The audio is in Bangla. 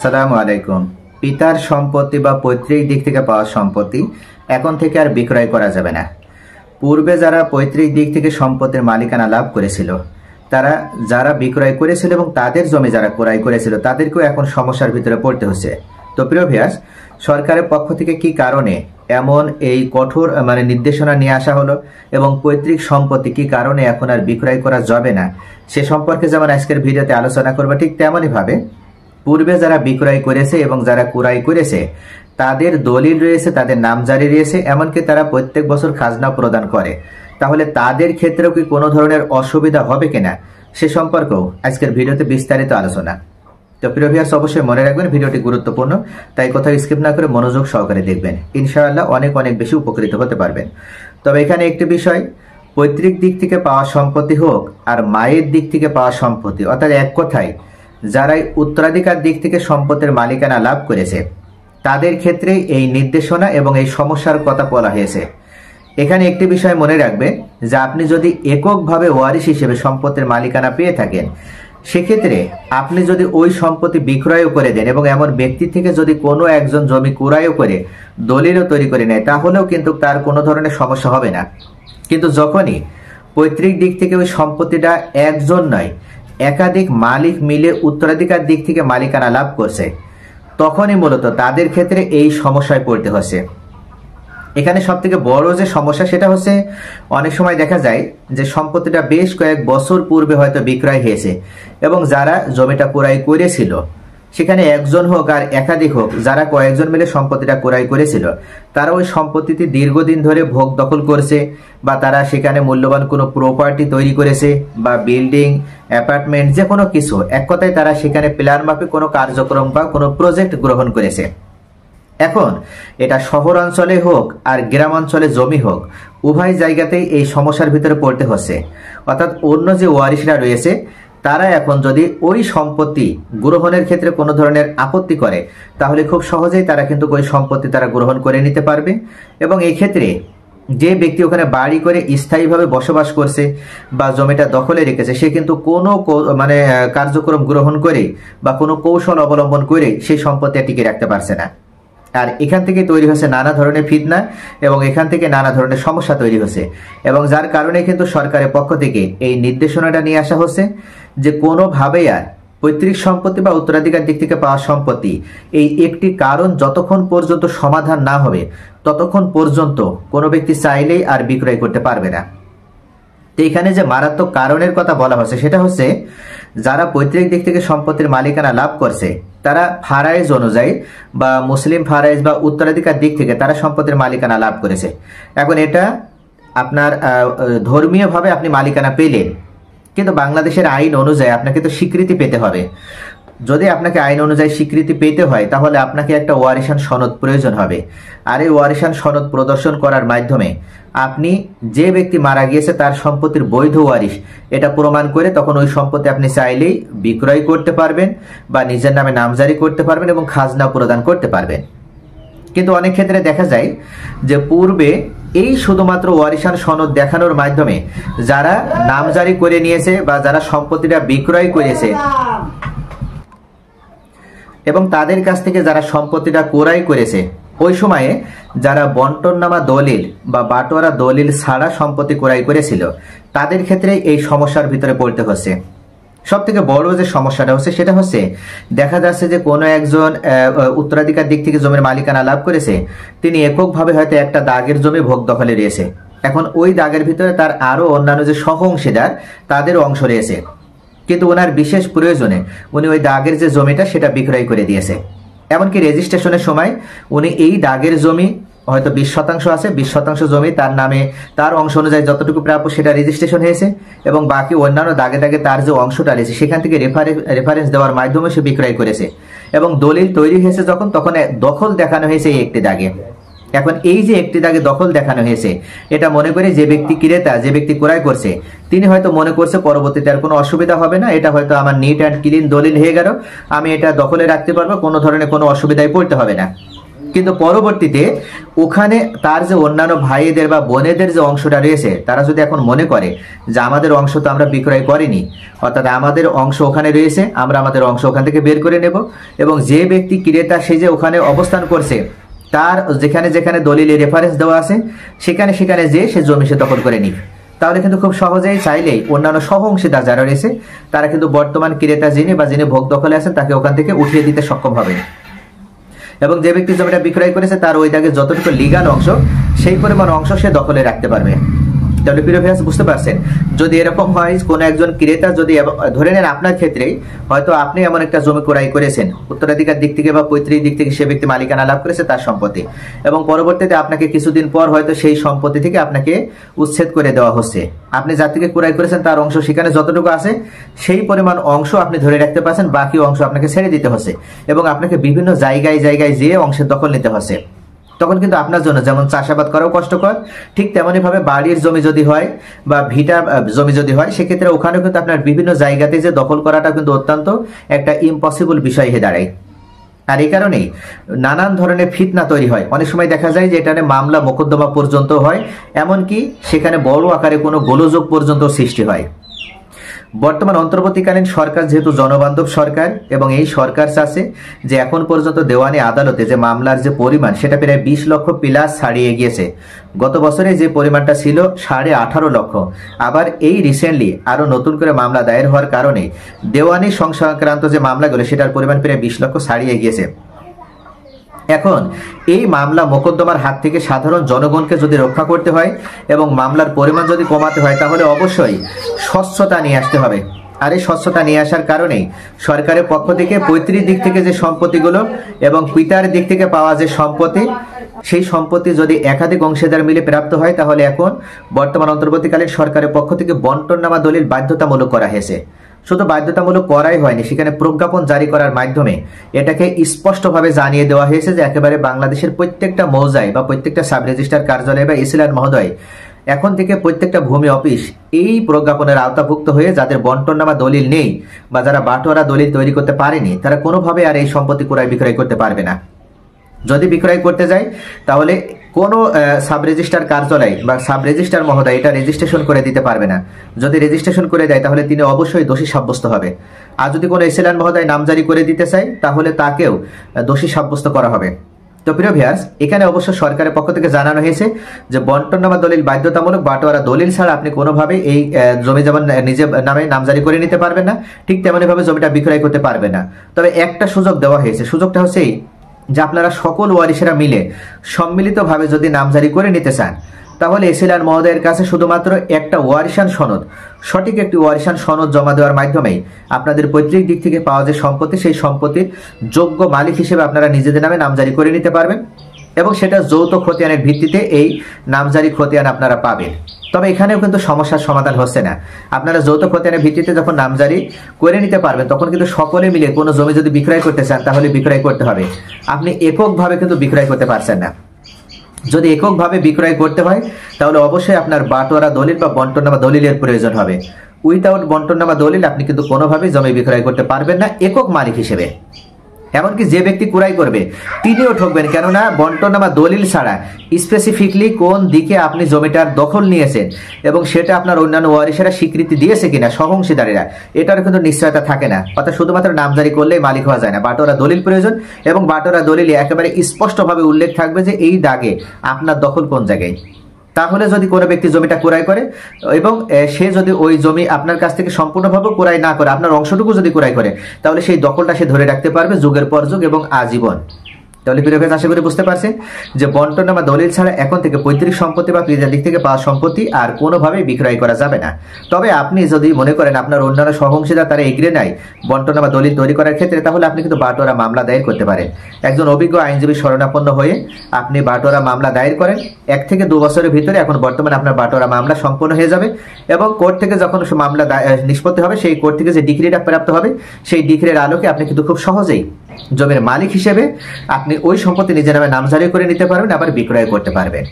আসসালামু আলাইকুম। পিতার সম্পত্তি বা পৈতৃক দিক থেকে পাওয়া সম্পত্তি এখন থেকে আর বিক্রয় করা যাবে না। পূর্বে যারা পৈতৃক দিক থেকে সম্পত্তির মালিকানা লাভ করেছিল, তারা যারা বিক্রয় করেছিল এবং তাদের জমি যারা ক্রয় করেছিল তাদেরকেও এখন সমস্যার ভিতরে পড়তে হচ্ছে। তো প্রিয় ভিউয়ার্স, সরকারের পক্ষ থেকে কি কারণে এমন এই কঠোর নির্দেশনা নিয়ে আসা হলো এবং পৈতৃক সম্পত্তি কি কারণে এখন আর বিক্রয় করা যাবে না সে সম্পর্কে যেমন আজকের ভিডিওতে আলোচনা করবো, ঠিক তেমনই ভাবে পূর্বে যারা বিক্রয় করেছে এবং যারা ক্রয় করেছে তাদের দলিল রয়েছে, তাদের নামজারি রয়েছে, এমনকি তারা প্রত্যেক বছর খাজনা প্রদান করে, তাহলে তাদের ক্ষেত্রেও কি কোনো ধরনের অসুবিধা হবে কিনা সে সম্পর্কেও আজকের ভিডিওতে বিস্তারিত আলোচনা। তো প্রিয় ভিউয়ার্স, অবশ্যই মনে রাখবেন ভিডিওটি গুরুত্বপূর্ণ, তাই কোথাও স্কিপ না করে মনোযোগ সহকারে দেখবেন। ইনশাআল্লাহ অনেক বেশি উপকৃত হতে পারবেন। তবে এখানে একটি বিষয়, পৈতৃক দিক থেকে পাওয়া সম্পত্তি হোক আর মায়ের দিক থেকে পাওয়া সম্পত্তি, অর্থাৎ এক কথায় যারাই উত্তরাধিকার দিক থেকে সম্পত্তির মালিকানা লাভ করেছে তাদের ক্ষেত্রে এই নির্দেশনা এবং এই সমস্যার কথা বলা হয়েছে। এখানে একটি বিষয় মনে রাখবেন যে আপনি যদি এককভাবে ওয়ারিশ হিসেবে সম্পত্তির মালিকানা পেয়ে থাকেন, সেক্ষেত্রে আপনি যদি ওই সম্পত্তি বিক্রয়ও করে দেন এবং এমন ব্যক্তি থেকে যদি কোনো একজন জমি ক্রয়ও করে দলিলও তৈরি করে নেয়, তাহলেও কিন্তু তার কোনো ধরনের সমস্যা হবে না। কিন্তু যখনই পৈতৃক দিক থেকে ওই সম্পত্তিটা একজন নয় একাধিক মালিক মিলে উত্তরাধিকার দিক থেকে মালিকানা লাভ করছে, তখনই মূলত তাদের ক্ষেত্রে এই সমস্যায় পড়তে হচ্ছে। এখানে সব থেকে বড় যে সমস্যা সেটা হচ্ছে, অনেক সময় দেখা যায় যে সম্পত্তিটা বেশ কয়েক বছর পূর্বে হয়তো বিক্রয় হয়েছে এবং যারা জমিটা ক্রয় করেছিল, সেখানে একজন হোক আর একাধিক হোক, যারা কয়েকজন মিলে সম্পত্তিটা ক্রয় করেছিল তারা ওই সম্পত্তিতে দীর্ঘদিন ধরে ভোগ দখল করছে, বা তারা সেখানে মূল্যবান কোনো প্রপার্টি তৈরি করেছে, বা বিল্ডিং, অ্যাপার্টমেন্ট, যে কোনো কিছু, এক কথায় তারা সেখানে প্ল্যান মাফিক কোনো কার্যক্রম বা কোনো প্রজেক্ট গ্রহণ করেছে। এখন এটা শহর অঞ্চলে হোক আর গ্রাম অঞ্চলে জমি হোক, উভয় জায়গাতেই এই সমস্যার ভিতরে পড়তে হচ্ছে। অর্থাৎ অন্য যে ওয়ারিশরা রয়েছে তারা এখন যদি ওই সম্পত্তি গ্রহণের ক্ষেত্রে কোনো ধরনের আপত্তি করে, তাহলে খুব সহজেই তারা কিন্তু ওই সম্পত্তি তারা গ্রহণ করে নিতে পারবে। এবং এই ক্ষেত্রে যে ব্যক্তি ওখানে বাড়ি করে স্থায়ীভাবে বসবাস করছে বা জমিটা দখলে রেখেছে, সে কিন্তু কোনো কার্যক্রম গ্রহণ করে বা কোনো কৌশল অবলম্বন করে সেই সম্পত্তি টিকে রাখতে পারছে না। আর এখান থেকে তৈরি হচ্ছে নানা ধরনের ফিতনা এবং এখান থেকে নানা ধরনের সমস্যা তৈরি হচ্ছে, এবং যার কারণে কিন্তু সরকারের পক্ষ থেকে এই নির্দেশনাটা নিয়ে আসা হচ্ছে যে কোনোভাবেই আর পৈতৃক সম্পত্তি বা উত্তরাধিকার দিক থেকে পাওয়া সম্পত্তি, এই একটি কারণ যতক্ষণ পর্যন্ত সমাধান না হবে ততক্ষণ পর্যন্ত কোনো ব্যক্তি চাইলেই আর বিক্রয় করতে পারবে না। তো এখানে যে মারাত্মক কারণের কথা বলা হচ্ছে সেটা হচ্ছে, যারা পৈতৃক দিক থেকে সম্পত্তির মালিকানা লাভ করছে তারা ফারাইজ অনুযায়ী বা মুসলিম ফারাইজ বা উত্তরাধিকার দিক থেকে তারা সম্পত্তির মালিকানা লাভ করেছে। এখন এটা আপনার ধর্মীয়ভাবে আপনি মালিকানা পেলেন, কিন্তু বাংলাদেশের আইন অনুযায়ী আপনাকে তো স্বীকৃতি পেতে হবে। যদি আপনাকে আইন অনুযায়ী স্বীকৃতি পেতে হয় তাহলে আপনাকে একটা ওয়ারিশান সনদ প্রয়োজন হবে, আর এই ওয়ারিশান সনদ প্রদর্শন করার মাধ্যমে আপনি যে ব্যক্তি মারা গিয়েছে তার সম্পত্তির বৈধ ওয়ারিশ এটা প্রমাণ করে তখন ওই সম্পত্তি আপনি চাইলেই বিক্রয় করতে পারবেন বা নিজের নামে নামজারি করতে পারবেন এবং খাজনা প্রদান করতে পারবেন। কিন্তু অনেক ক্ষেত্রে দেখা যায় যে পূর্বে এই শুধুমাত্র ওয়ারিশান সনদ দেখানোর মাধ্যমে যারা নামজারি করে নিয়েছে বা যারা সম্পত্তিটা বিক্রয় করেছে এবং তাদের কাছ থেকে যারা সম্পত্তিটা ক্রয় করেছে, ওই সময়ে যারা বন্টননামা দলিল বা বাটোয়ারা দলিল ছাড়া সম্পত্তি ক্রয় করেছিল তাদের ক্ষেত্রে এই সমস্যার ভিতরে পড়তে হচ্ছে। সব থেকে বড় যে সমস্যাটা হচ্ছে সেটা হচ্ছে, দেখা যাচ্ছে যে কোনো একজন উত্তরাধিকার দিক থেকে জমির মালিকানা লাভ করেছে, তিনি এককভাবে হয়তো একটা দাগের জমি ভোগ দখলে রয়েছে। এখন ওই দাগের ভিতরে তার আরো অন্যান্য যে সহ অংশীদার তাদেরও অংশ রয়েছে, কিন্তু ওনার বিশেষ প্রয়োজনে উনি ওই দাগের যে জমিটা সেটা বিক্রয় করে দিয়েছে। এমনকি রেজিস্ট্রেশনের সময় উনি এই দাগের জমি হয়তো 20% আছে, 20% জমি তার নামে, তার অংশ অনুযায়ী যতটুকু প্রাপ্য সেটা রেজিস্ট্রেশন হয়েছে, এবং বাকি অন্যান্য দাগে দাগে তার যে অংশটা রয়েছে সেখান থেকে রেফারেন্স দেওয়ার মাধ্যমে সে বিক্রয় করেছে এবং দলিল তৈরি হয়েছে তখন দখল দেখানো হয়েছে এই একটি দাগে। এখন এই যে একটি দাগে দখল দেখানো হয়েছে, এটা মনে করে যে ব্যক্তি ক্রেতা, যে ব্যক্তি ক্রয় করছে, তিনি হয়তো মনে করছে পরবর্তীতে আর কোনো অসুবিধা হবে না, এটা হয়তো আমার নিট অ্যান্ড ক্লিন দলিল হয়ে গেল, আমি এটা দখলে রাখতে পারবো, কোনো ধরনের কোনো অসুবিধায় পড়তে হবে না। কিন্তু পরবর্তীতে ওখানে তার যে অন্যান্য ভাইদের বা বোনেদের যে অংশটা রয়েছে, তারা যদি এখন মনে করে যে আমাদের অংশ তো আমরা বিক্রয় করিনি, অর্থাৎ আমাদের অংশ ওখানে রয়েছে, আমরা আমাদের অংশ ওখান থেকে বের করে নেব, এবং যে ব্যক্তি ক্রেতা সে যে ওখানে অবস্থান করছে তার যেখানে যেখানে দলিলে রেফারেন্স দেওয়া আছে সেখানে সেখানে যে সে জমি সে দখল করে নিক, তাহলে কিন্তু খুব সহজেই চাইলেই অন্যান্য সহ অংশীদার যারা রয়েছে তারা কিন্তু বর্তমান ক্রেতা যিনি বা যিনি ভোগ দখলে আছেন তাকে ওখান থেকে উঠিয়ে দিতে সক্ষম হবে, এবং যে ব্যক্তি জমিটা বিক্রয় করেছে তার ওই দাগে যতটুকু লিগাল অংশ সেই পরিমাণ অংশ সে দখলে রাখতে পারবে। তাহলে প্রিয় ভিউয়ার্স, বুঝতে পারছেন, যদি এরকম হয় কোনো একজন ক্রেতা যদি ধরে নেন আপনার ক্ষেত্রেই হয়তো আপনি এমন একটা জমি ক্রয় করেছেন, উত্তরাধিকার দিক থেকে বা পৈতৃক দিক থেকে সে ব্যক্তি মালিকানা লাভ করেছে তার সম্পত্তি, এবং পরবর্তীতে আপনাকে কিছুদিন পর হয়তো সেই সম্পত্তি থেকে আপনাকে উচ্ছেদ করে দেওয়া হচ্ছে, আপনি যার থেকে ক্রয় করেছেন তার অংশ সেখানে যতটুকু আছে সেই পরিমাণ অংশ আপনি ধরে রাখতে পারছেন, বাকি অংশ আপনাকে ছেড়ে দিতে হচ্ছে, এবং আপনাকে বিভিন্ন জায়গায় জায়গায় যেয়ে অংশের দখল নিতে হচ্ছে। তখন কিন্তু আপনার জন্য যেমন চাষাবাদ করাও কষ্টকর, ঠিক তেমনি ভাবে বাড়ির জমি যদি হয় বা ভিটা জমি যদি হয় সেক্ষেত্রে ওখানেও কিন্তু আপনার বিভিন্ন জায়গাতে যে দখল করাটা কিন্তু অত্যন্ত একটা ইম্পসিবল বিষয় হয়ে দাঁড়ায়। আর এই কারণেই নানান ধরনের ফিতনা তৈরি হয়, অনেক সময় দেখা যায় যে এটা মামলা মোকদ্দমা পর্যন্ত হয়, এমনকি সেখানে বড় আকারে কোনো গোলযোগ পর্যন্ত সৃষ্টি হয়। বর্তমান অন্তর্বর্তীকালীন সরকার যেহেতু জনবান্ধব সরকার, এবং এই সরকার চাচ্ছে যে এখন পর্যন্ত দেওয়ানি আদালতে যে মামলার যে পরিমাণ সেটা প্রায় 20 লক্ষ প্লাস ছাড়িয়ে গিয়েছে। গত বছরে যে পরিমাণটা ছিল 18.5 লক্ষ, আবার এই রিসেন্টলি আরো নতুন করে মামলা দায়ের হওয়ার কারণে দেওয়ানি সংক্রান্ত যে মামলাগুলো সেটার পরিমাণ প্রায় 20 লক্ষ ছাড়িয়ে গিয়েছে। এখন এই মামলা মোকদ্দমার হাত থেকে সাধারণ জনগণকে যদি রক্ষা করতে হয় এবং মামলার পরিমাণ যদি কমাতে হয় তাহলে অবশ্যই স্বচ্ছতা নিয়ে আসতে হবে। আর এই স্বচ্ছতা নিয়ে আসার কারণেই সরকারের পক্ষ থেকে পৈতৃক দিক থেকে যে সম্পত্তিগুলো এবং পিতার দিক থেকে পাওয়া যে সম্পত্তি, সেই সম্পত্তি যদি একাধিক অংশীদার মিলে প্রাপ্ত হয় তাহলে এখন বর্তমান অন্তর্বর্তীকালীন সরকারের পক্ষ থেকে বন্টননামা দলিল বাধ্যতামূলক করা হয়েছে। শুধু বাধ্যতামূলক করাই হয়নি, সেখানে প্রজ্ঞাপন জারি করার মাধ্যমে এটাকে স্পষ্টভাবে জানিয়ে দেওয়া হয়েছে যে একেবারে বাংলাদেশের প্রত্যেকটা মৌজায় বা প্রত্যেকটা সাব রেজিস্ট্রার কার্যালয় বা এসিল্যান্ড মহোদয় এখন থেকে প্রত্যেকটা ভূমি অফিস এই প্রজ্ঞাপনের আওতাভুক্ত হয়ে যাদের বন্টননামা দলিল নেই বা যারা বাটোয়ারা দলিল তৈরি করতে পারেনি তারা কোনোভাবে আর এই সম্পত্তি ক্রয় বিক্রয় করতে পারবে না। যদি বিক্রয় করতে যায় তাহলে কোনো সাব রেজিস্ট্রার কার্যালয় বা সাব রেজিস্ট্রার মহোদয় এটা রেজিস্ট্রেশন করে দিতে পারবে না। যদি রেজিস্ট্রেশন করে দেয় তাহলে তিনি অবশ্যই দোষী সাব্যস্ত হবে। আর যদি কোনো এসিল্যান্ড মহোদয় নামজারি করে দিতে চায় তাহলে তাকেও দোষী সাব্যস্ত করা হবে। তো প্রিয় ভিউয়ার্স, এখানে অবশ্য সরকারের পক্ষ থেকে জানানো হয়েছে যে বন্টননামা দলিল বাধ্যতামূলক, বাটোয়ারা দলিল ছাড়া আপনি কোনোভাবে এই জমি যেমন নিজের নামে নামজারি করে নিতে পারবেন না, ঠিক তেমনি ভাবে জমিটা বিক্রয় করতে পারবেন না। তবে একটা সুযোগ দেওয়া হয়েছে, সুযোগটা হচ্ছে যে আপনারা সকল ওয়ারিশেরা মিলে সম্মিলিতভাবে যদি নামজারি করে নিতে চান তাহলে এসিল্যান্ড মহোদয়ের কাছে শুধুমাত্র একটা ওয়ারিশান সনদ, সঠিক একটি ওয়ারিশান সনদ জমা দেওয়ার মাধ্যমেই আপনাদের পৈতৃক দিক থেকে পাওয়া যে সম্পত্তি সেই সম্পত্তির যোগ্য মালিক হিসেবে আপনারা নিজেদের নামে নামজারি করে নিতে পারবেন, এবং সেটা যৌথ খতিয়ানের ভিত্তিতে এই নামজারি খতিয়ান আপনারা পাবেন। তবে এখানেও কিন্তু সমস্যার সমাধান হচ্ছে না। আপনারা যৌথ খতিয়ানের ভিত্তিতে যখন নামজারি করে নিতে পারবেন তখন কিন্তু সকলে মিলে কোনো জমি যদি বিক্রয় করতে চান তাহলে বিক্রয় করতে হবে। আপনি এককভাবে কিন্তু বিক্রয় করতে পারছেন না। যদি এককভাবে বিক্রয় করতে হয় তাহলে অবশ্যই আপনার বাটোয়ারা দলিল বা বন্টননামা দলিলের প্রয়োজন হবে। উইথাউট বন্টননামা দলিল আপনি কিন্তু কোনোভাবেই জমি বিক্রয় করতে পারবেন না একক মালিক হিসেবে। এমনকি যে ব্যক্তি ক্রয় করবে তিনিও ঠকবেন, কেননা বন্টননামা দলিল ছাড়া স্পেসিফিকলি কোন দিকে আপনি জমিটার দখল নিয়েছেন এবং সেটা আপনার অন্যান্য ওয়ারিশেরা স্বীকৃতি দিয়েছে কিনা সহংশীদারেরা, এটারও কিন্তু নিশ্চয়তা থাকে না। অর্থাৎ শুধুমাত্র নামজারি করলেই মালিক হওয়া যায় না, বাটোয়ারা দলিল প্রয়োজন, এবং বাটোয়ারা দলিলে একেবারে স্পষ্টভাবে উল্লেখ থাকবে যে এই দাগে আপনার দখল কোন জায়গায়। তাহলে যদি কোনো ব্যক্তি জমিটা ক্রয় করে এবং সে যদি ওই জমি আপনার কাছ থেকে সম্পূর্ণভাবে ক্রয় না করে আপনার অংশটুকু যদি ক্রয় করে তাহলে সেই দখলটা সে ধরে রাখতে পারবে যুগের পর যুগ এবং আজীবন। তাহলে প্রিয় ভাই, আশা করি বুঝতে পারছেন যে বন্টননামা দলিল ছাড়া এখন থেকে পৈতৃক সম্পত্তি বা পিতার দিক থেকে পাওয়া সম্পত্তি আর কোনোভাবেই বিক্রয় করা যাবে না। তবে আপনি যদি মনে করেন আপনার অন্যান্য সহংশীদার তারা এগ্রে নাই বন্টননামা দলিল তৈরি করার ক্ষেত্রে, তাহলে আপনি কিন্তু বাটোয়ারা মামলা দায়ের করতে পারেন। একজন অভিজ্ঞ আইনজীবী শরণাপন্ন হয়ে আপনি বাটোয়ারা মামলা দায়ের করেন, 1 থেকে 2 বছরের ভিতরে এখন বর্তমানে আপনার বাটোয়ারা মামলা সম্পন্ন হয়ে যাবে, এবং কোর্ট থেকে যখন মামলা নিষ্পত্তি হবে সেই কোর্ট থেকে যে ডিক্রিটা প্রাপ্ত হবে সেই ডিক্রির আলোকে আপনি কিন্তু খুব সহজেই জমির মালিক হিসেবে আপনি ওই সম্পত্তি নিজের নামে নামজারি করে নিতে পারবেন, আবার বিক্রয় করতে পারবেন।